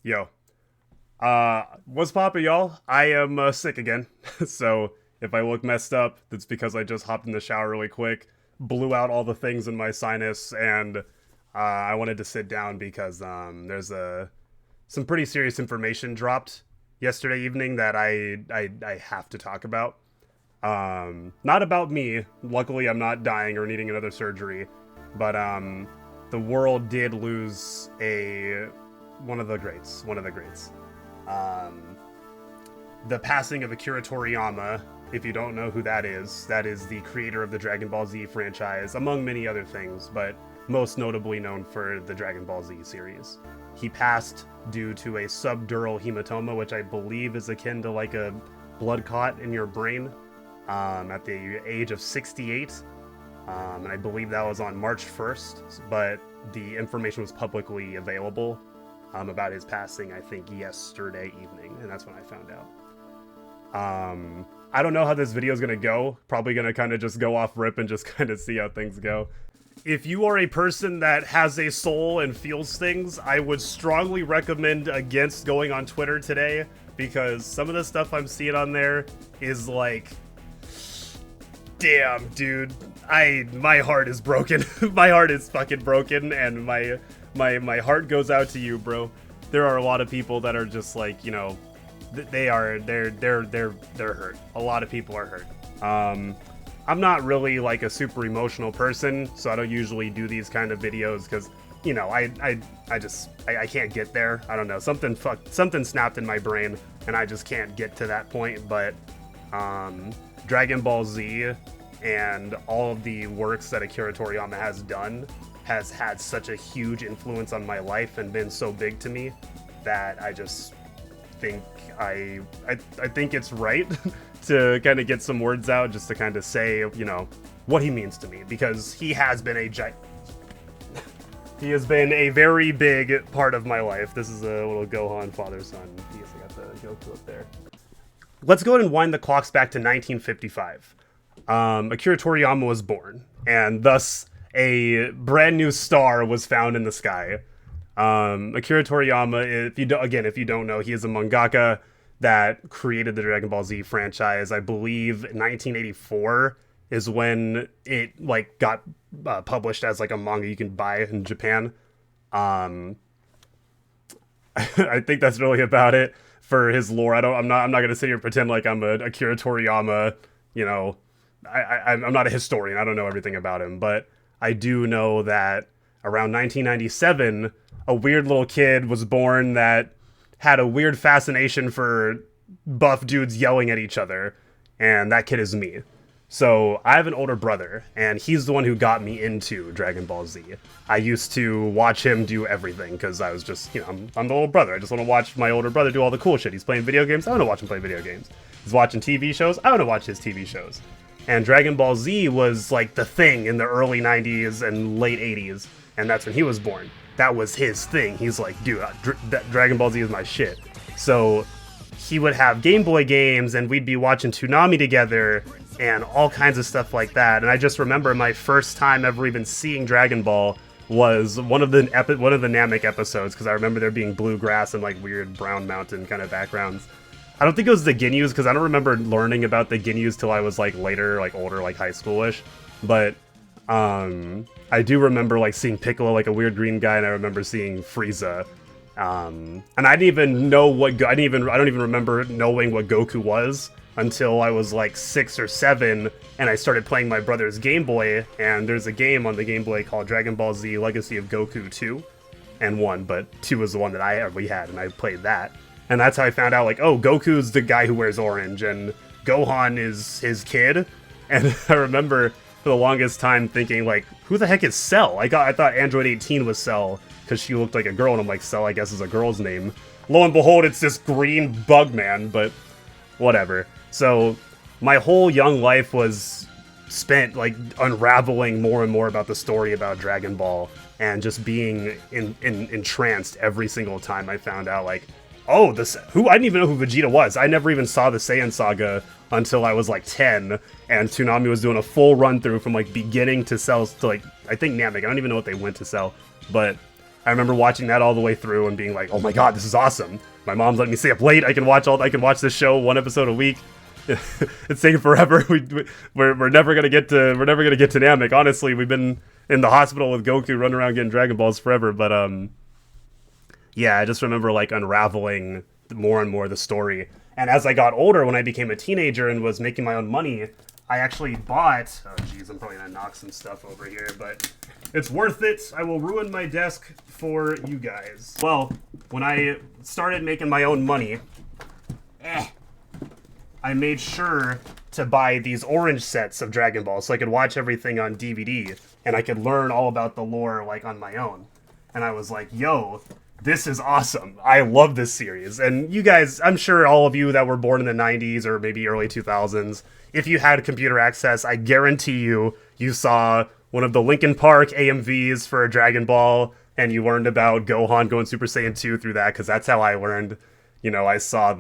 Yo, what's poppin', y'all? I am sick again, so if I look messed up, that's because I just hopped in the shower really quick, blew out all the things in my sinus, and I wanted to sit down because there's some pretty serious information dropped yesterday evening that I have to talk about. Not about me. Luckily, I'm not dying or needing another surgery, but the world did lose a one of the greats. One of the greats. Um, the passing of Akira Toriyama. If you don't know who that is the creator of the Dragon Ball Z franchise, among many other things, but most notably known for the Dragon Ball Z series. He passed due to a subdural hematoma, which I believe is akin to like a blood clot in your brain, at the age of 68. And I believe that was on March 1st, but the information was publicly available about his passing, I think, yesterday evening, and that's when I found out. I don't know how this video is going to go. Probably going to kind of just go off rip and just kind of see how things go. If you are a person that has a soul and feels things, I would strongly recommend against going on Twitter today, because some of the stuff I'm seeing on there is like, damn, dude, my heart is broken. My heart is fucking broken, and my heart goes out to you, bro. There are a lot of people that are just like, you know, they're hurt. A lot of people are hurt. I'm not really like a super emotional person, so I don't usually do these kind of videos because, you know, I can't get there. I don't know, something snapped in my brain and I just can't get to that point. But Dragon Ball Z and all of the works that Akira Toriyama has done has had such a huge influence on my life and been so big to me that I just think I think it's right to kind of get some words out, just to kind of say, you know, what he means to me, because he has been he has been a very big part of my life. This is a little Gohan father-son. Yes, I got the Goku up there. Let's go ahead and wind the clocks back to 1955. Akira Toriyama was born, and thus a brand new star was found in the sky. Akira Toriyama, if you don't know, he is a mangaka that created the Dragon Ball Z franchise. I believe 1984 is when it like got published as like a manga you can buy in Japan. I think that's really about it for his lore. I'm not gonna sit here and pretend like I'm a Akira Toriyama. You know, I'm not a historian. I don't know everything about him, but I do know that around 1997, a weird little kid was born that had a weird fascination for buff dudes yelling at each other, and that kid is me. So I have an older brother, and he's the one who got me into Dragon Ball Z. I used to watch him do everything, because I was just, you know, I'm the older brother. I just want to watch my older brother do all the cool shit. He's playing video games, I want to watch him play video games. He's watching TV shows, I want to watch his TV shows. And Dragon Ball Z was like the thing in the early 90s and late 80s, and that's when he was born. That was his thing. He's like, dude, Dragon Ball Z is my shit. So he would have Game Boy games, and we'd be watching Toonami together, and all kinds of stuff like that. And I just remember my first time ever even seeing Dragon Ball was one of the Namek episodes, because I remember there being bluegrass and like weird Brown Mountain kind of backgrounds. I don't think it was the Ginyus, because I don't remember learning about the Ginyus till I was like later, like older, like high schoolish. But I do remember like seeing Piccolo, like a weird green guy, and I remember seeing Frieza. And I didn't even know I don't even remember knowing what Goku was until I was like 6 or 7, and I started playing my brother's Game Boy, and there's a game on the Game Boy called Dragon Ball Z Legacy of Goku 2 and 1, but 2 was the one that we had, and I played that. And that's how I found out, like, oh, Goku's the guy who wears orange, and Gohan is his kid. And I remember for the longest time thinking, like, who the heck is Cell? I thought Android 18 was Cell, because she looked like a girl, and I'm like, Cell, I guess, is a girl's name. Lo and behold, it's this green bug man, but whatever. So my whole young life was spent, like, unraveling more and more about the story about Dragon Ball, and just being entranced every single time I found out, like, oh, I didn't even know who Vegeta was. I never even saw the Saiyan Saga until I was like 10, and Toonami was doing a full run through from like beginning to Cell to like, I think Namek. I don't even know what they went to Cell, but I remember watching that all the way through and being like, "Oh my god, this is awesome! My mom's letting me stay up late. I can watch this show 1 episode a week. It's taking forever. We're never gonna get to Namek. Honestly, we've been in the hospital with Goku running around getting Dragon Balls forever. But yeah, I just remember like unraveling more and more the story. And as I got older, when I became a teenager and was making my own money, I actually bought. Oh geez, I'm probably gonna knock some stuff over here, but it's worth it. I will ruin my desk for you guys. Well, when I started making my own money, I made sure to buy these orange sets of Dragon Ball so I could watch everything on DVD and I could learn all about the lore like on my own. And I was like, yo, this is awesome. I love this series. And you guys, I'm sure all of you that were born in the 90s or maybe early 2000s, if you had computer access, I guarantee you saw one of the Linkin Park AMVs for Dragon Ball and you learned about Gohan going Super Saiyan 2 through that, because that's how I learned. You know, I saw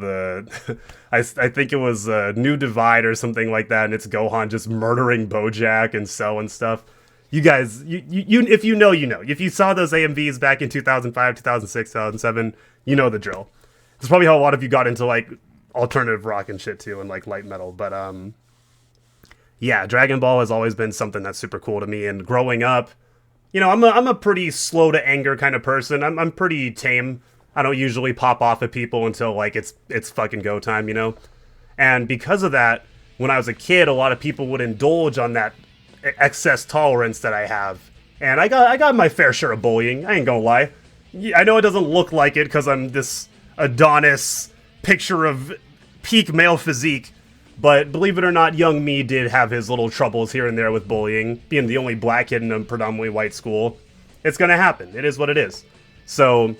I think it was New Divide or something like that, and it's Gohan just murdering Bojack and Cell and stuff. You guys, you if you know, you know. If you saw those AMVs back in 2005, 2006, 2007, you know the drill. It's probably how a lot of you got into, like, alternative rock and shit, too, and, like, light metal. But, yeah, Dragon Ball has always been something that's super cool to me, and growing up, you know, I'm a pretty slow to anger kind of person. I'm pretty tame. I don't usually pop off at people until, like, it's fucking go time, you know? And because of that, when I was a kid, a lot of people would indulge on that excess tolerance that I have. And I got my fair share of bullying, I ain't gonna lie. I know it doesn't look like it because I'm this Adonis picture of peak male physique, but believe it or not, young me did have his little troubles here and there with bullying. Being the only black kid in a predominantly white school, it's gonna happen. It is what it is. So,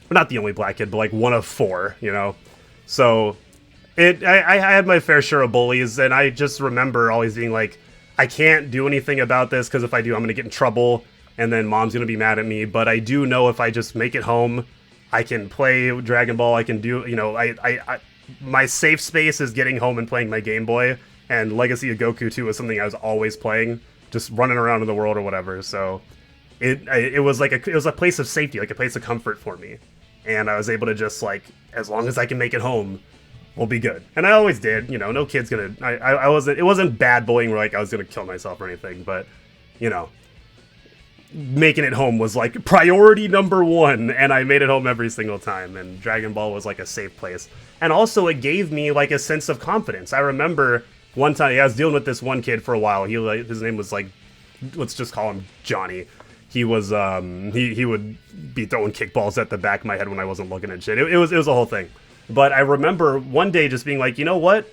not the only black kid, but like one of four, you know? So, I had my fair share of bullies, and I just remember always being like, I can't do anything about this, because if I do, I'm gonna get in trouble, and then mom's gonna be mad at me, but I do know if I just make it home, I can play Dragon Ball, I can do, you know, my safe space is getting home and playing my Game Boy, and Legacy of Goku 2 was something I was always playing, just running around in the world or whatever, so it was like it was a place of safety, like a place of comfort for me, and I was able to just, like, as long as I can make it home, we'll be good. And I always did, you know, no kid's gonna, it wasn't bad bullying where, like, I was gonna kill myself or anything, but, you know, making it home was, like, priority number one, and I made it home every single time, and Dragon Ball was, like, a safe place. And also, it gave me, like, a sense of confidence. I remember one time, I was dealing with this one kid for a while. His name was, like, let's just call him Johnny. He was, he would be throwing kickballs at the back of my head when I wasn't looking at shit. It was a whole thing. But I remember one day just being like, you know what?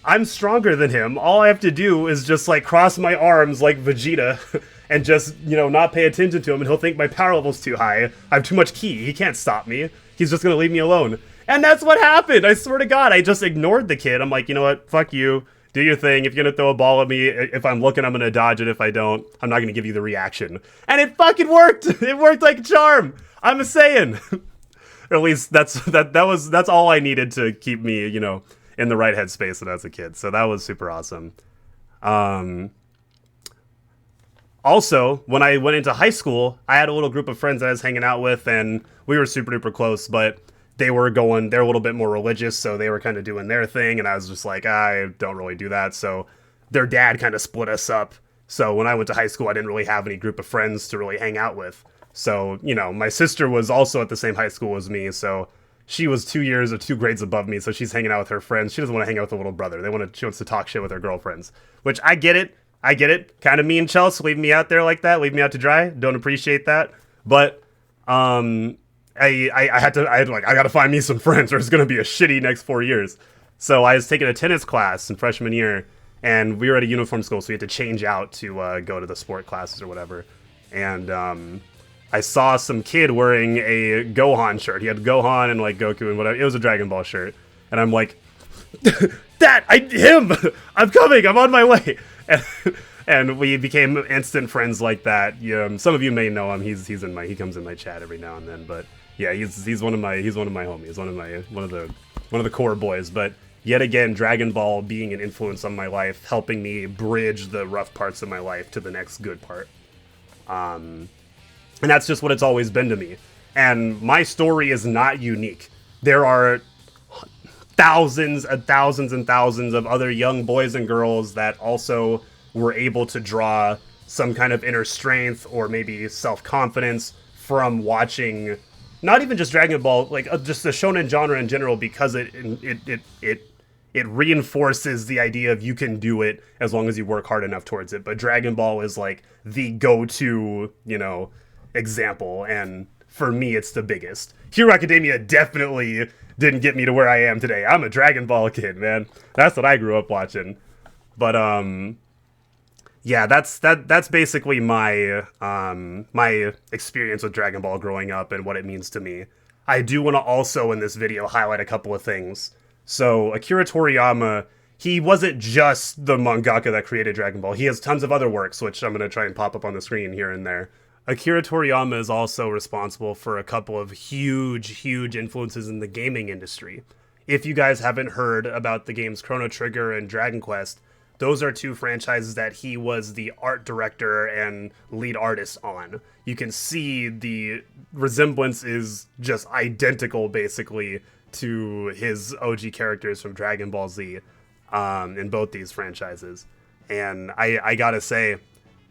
I'm stronger than him. All I have to do is just, like, cross my arms like Vegeta and just, you know, not pay attention to him, and he'll think my power level's too high. I have too much ki. He can't stop me. He's just gonna leave me alone. And that's what happened. I swear to God, I just ignored the kid. I'm like, you know what? Fuck you. Do your thing. If you're gonna throw a ball at me, if I'm looking, I'm gonna dodge it. If I don't, I'm not gonna give you the reaction. And it fucking worked. It worked like a charm. I'm a Saiyan. Or at least that's all I needed to keep me, you know, in the right headspace when I was a kid. So that was super awesome. Also, when I went into high school, I had a little group of friends that I was hanging out with, and we were super duper close, but they're a little bit more religious, so they were kind of doing their thing, and I was just like, I don't really do that. So their dad kind of split us up. So when I went to high school, I didn't really have any group of friends to really hang out with. So, you know, my sister was also at the same high school as me, so she was 2 years or 2 grades above me, so she's hanging out with her friends. She doesn't want to hang out with her little brother. She wants to talk shit with her girlfriends, which I get it. Kind of mean, Chelsea, leave me out there like that, leave me out to dry. Don't appreciate that. But I gotta find me some friends, or it's gonna be a shitty next 4 years. So I was taking a tennis class in freshman year, and we were at a uniform school, so we had to change out to go to the sport classes or whatever. And I saw some kid wearing a Gohan shirt. He had Gohan and, like, Goku and whatever. It was a Dragon Ball shirt. And I'm like, him! I'm coming! I'm on my way! And we became instant friends like that. Some of you may know him. He comes in my chat every now and then. But yeah, he's one of my homies. One of the core boys. But yet again, Dragon Ball being an influence on my life, helping me bridge the rough parts of my life to the next good part. And that's just what it's always been to me. And my story is not unique. There are thousands and thousands and thousands of other young boys and girls that also were able to draw some kind of inner strength or maybe self-confidence from watching not even just Dragon Ball, like just the shonen genre in general, because it reinforces the idea of you can do it as long as you work hard enough towards it. But Dragon Ball is like the go-to, example, and for me, it's the biggest. Hero Academia definitely didn't get me to where I am today. I'm a Dragon Ball kid, man. That's what I grew up watching. But yeah, that's basically my my experience with Dragon Ball growing up and what it means to me. I do want to also in this video highlight a couple of things. So Akira Toriyama, he wasn't just the mangaka that created Dragon Ball. He has tons of other works, which I'm going to try and pop up on the screen here and there. Akira Toriyama is also responsible for a couple of huge influences in the gaming industry. If you guys haven't heard about the games Chrono Trigger and Dragon Quest, those are two franchises that he was the art director and lead artist on. You can see the resemblance is just identical, basically, to his OG characters from Dragon Ball Z in both these franchises. And I gotta say,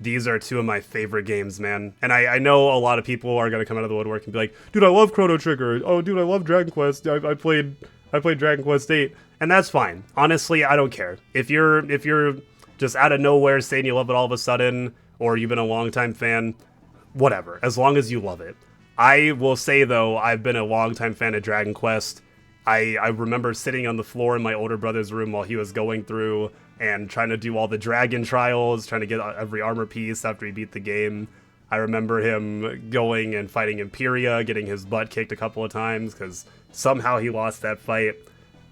these are two of my favorite games, man. And I know a lot of people are gonna come out of the woodwork and be like, dude, I love Chrono Trigger. Oh, dude, I love Dragon Quest. I played Dragon Quest 8. And that's fine. Honestly, I don't care. If you're just out of nowhere saying you love it all of a sudden, or you've been a longtime fan, whatever, as long as you love it. I will say, though, I've been a longtime fan of Dragon Quest. I remember sitting on the floor in my older brother's room while he was going through and trying to do all the dragon trials, trying to get every armor piece after he beat the game. I remember him going and fighting Imperia, getting his butt kicked a couple of times because somehow he lost that fight.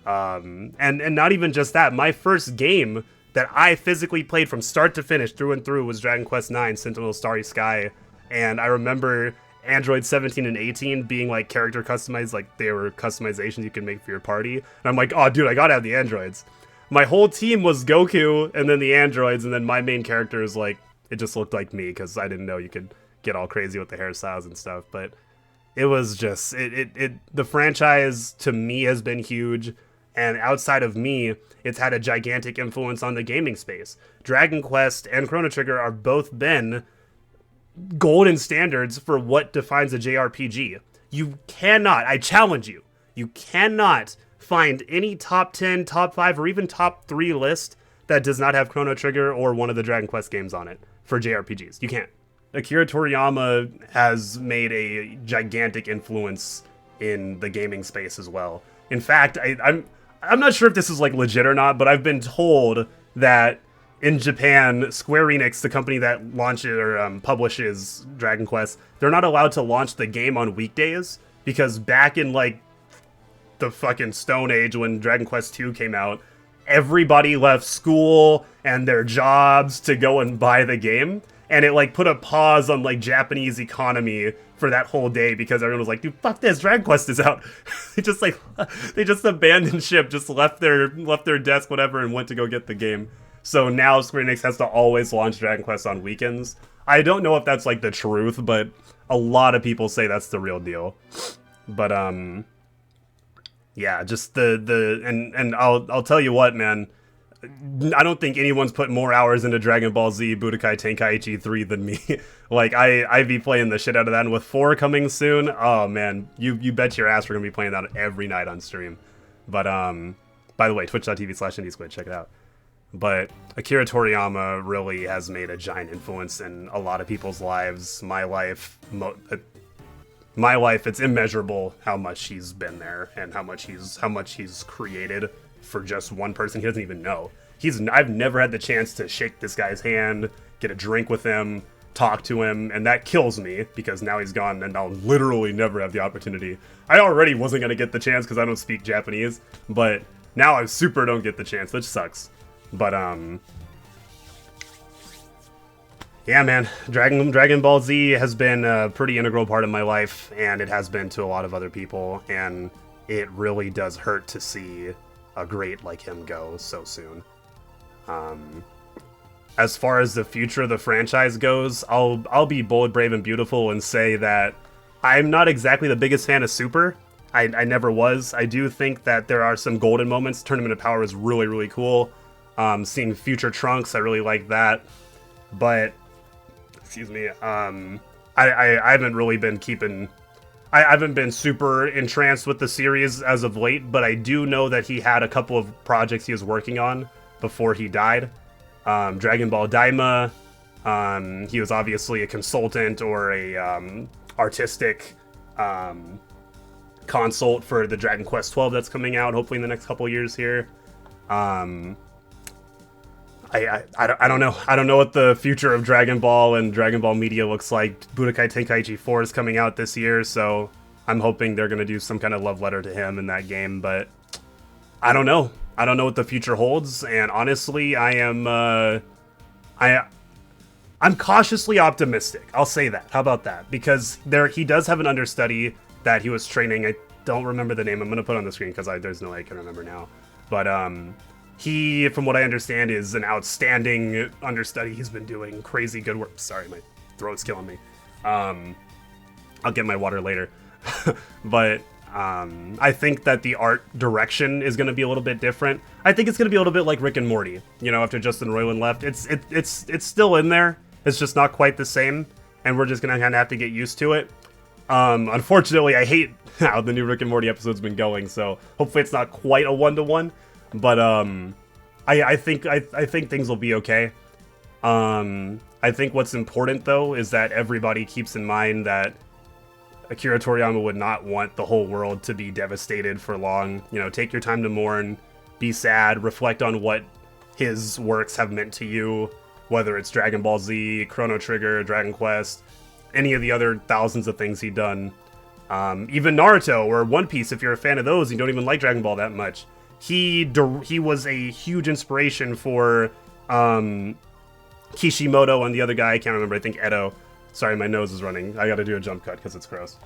And not even just that, my first game that I physically played from start to finish through and through was Dragon Quest IX, Sentinel Starry Sky. And I remember Android 17 and 18 being like character customized, like they were customizations you can make for your party. And I'm like, oh dude, I gotta have the androids. My whole team was Goku and then the androids, and then my main character is like, it just looked like me because I didn't know you could get all crazy with the hairstyles and stuff. But it was just, the franchise to me has been huge. And outside of me, it's had a gigantic influence on the gaming space. Dragon Quest and Chrono Trigger are both been golden standards for what defines a JRPG. You cannot, I challenge you, you cannot find any top 10, top 5, or even top 3 list that does not have Chrono Trigger or one of the Dragon Quest games on it for JRPGs. You can't. Akira Toriyama has made a gigantic influence in the gaming space as well. In fact, I'm not sure if this is like legit or not, but I've been told that in Japan, Square Enix, the company that launches or publishes Dragon Quest, they're not allowed to launch the game on weekdays because back in like the fucking Stone Age when Dragon Quest 2 came out, everybody left school and their jobs to go and buy the game. And it like put a pause on like Japanese economy for that whole day because everyone was like, dude, fuck this, Dragon Quest is out. they just abandoned ship, just left their desk, whatever, and went to go get the game. So now Square Enix has to always launch Dragon Quest on weekends. I don't know if that's like the truth, but a lot of people say that's the real deal. But yeah, just and I'll tell you what, man. I don't think anyone's put more hours into Dragon Ball Z Budokai Tenkaichi 3 than me. Like, I'd be playing the shit out of that, and with 4 coming soon, oh man, you bet your ass we're gonna be playing that every night on stream. But, by the way, twitch.tv/IndieSquid, check it out. But Akira Toriyama really has made a giant influence in a lot of people's lives. My life, it's immeasurable how much he's been there and how much he's created for just one person he doesn't even know. I've never had the chance to shake this guy's hand, get a drink with him, talk to him, and that kills me because now he's gone and I'll literally never have the opportunity. I already wasn't going to get the chance because I don't speak Japanese, but now I super don't get the chance, which sucks. But yeah, man, Dragon Ball Z has been a pretty integral part of my life, and it has been to a lot of other people, and it really does hurt to see a great like him go so soon. as far as the future of the franchise goes, I'll be bold, brave, and beautiful and say that I'm not exactly the biggest fan of Super. I never was. I do think that there are some golden moments. Tournament of Power is really, really cool. Seeing future Trunks, I really like that. But, excuse me, I haven't really been keeping... I haven't been super entranced with the series as of late, but I do know that he had a couple of projects he was working on before he died. Dragon Ball Daima, he was obviously a consultant or a artistic consult for the Dragon Quest 12 that's coming out hopefully in the next couple years here. I don't know. I don't know what the future of Dragon Ball and Dragon Ball media looks like. Budokai Tenkaichi 4 is coming out this year, so I'm hoping they're going to do some kind of love letter to him in that game, but I don't know. I don't know what the future holds, and honestly, I'm cautiously optimistic. I'll say that. How about that? Because he does have an understudy that he was training. I don't remember the name. I'm going to put it on the screen because there's no way I can remember now. But he, from what I understand, is an outstanding understudy. He's been doing crazy good work. Sorry, my throat's killing me. I'll get my water later. But I think that the art direction is going to be a little bit different. I think it's going to be a little bit like Rick and Morty. You know, after Justin Roiland left, it's still in there. It's just not quite the same, and we're just going to kind of have to get used to it. Unfortunately, I hate how the new Rick and Morty episode's been going, so hopefully it's not quite a one-to-one. But I think things will be okay. I think what's important though is that everybody keeps in mind that Akira Toriyama would not want the whole world to be devastated for long. You know, take your time to mourn, be sad, reflect on what his works have meant to you, whether it's Dragon Ball Z, Chrono Trigger, Dragon Quest, any of the other thousands of things he's done. Even Naruto or One Piece, if you're a fan of those and you don't even like Dragon Ball that much. He was a huge inspiration for Kishimoto and the other guy, I can't remember, I think Edo. Sorry, my nose is running. I gotta do a jump cut because it's gross.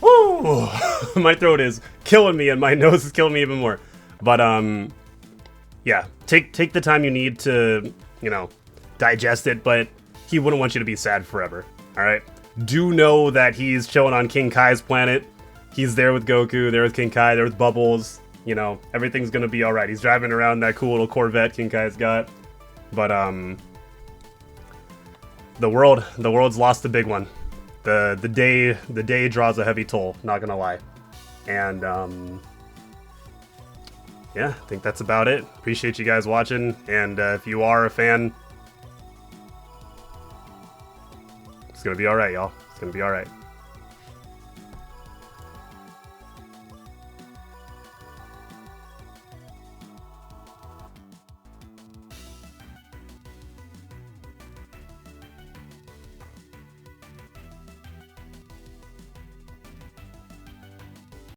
Woo! My throat is killing me and my nose is killing me even more. But, yeah, take the time you need to, you know, digest it, but he wouldn't want you to be sad forever, alright? Do know that he's chilling on King Kai's planet. He's there with Goku, there with King Kai, there with Bubbles. You know, everything's gonna be alright. He's driving around that cool little Corvette King Kai's got. But, the world's lost a big one. The day draws a heavy toll, not gonna lie. And, yeah, I think that's about it. Appreciate you guys watching, and if you are a fan, it's gonna be alright, y'all. It's gonna be alright.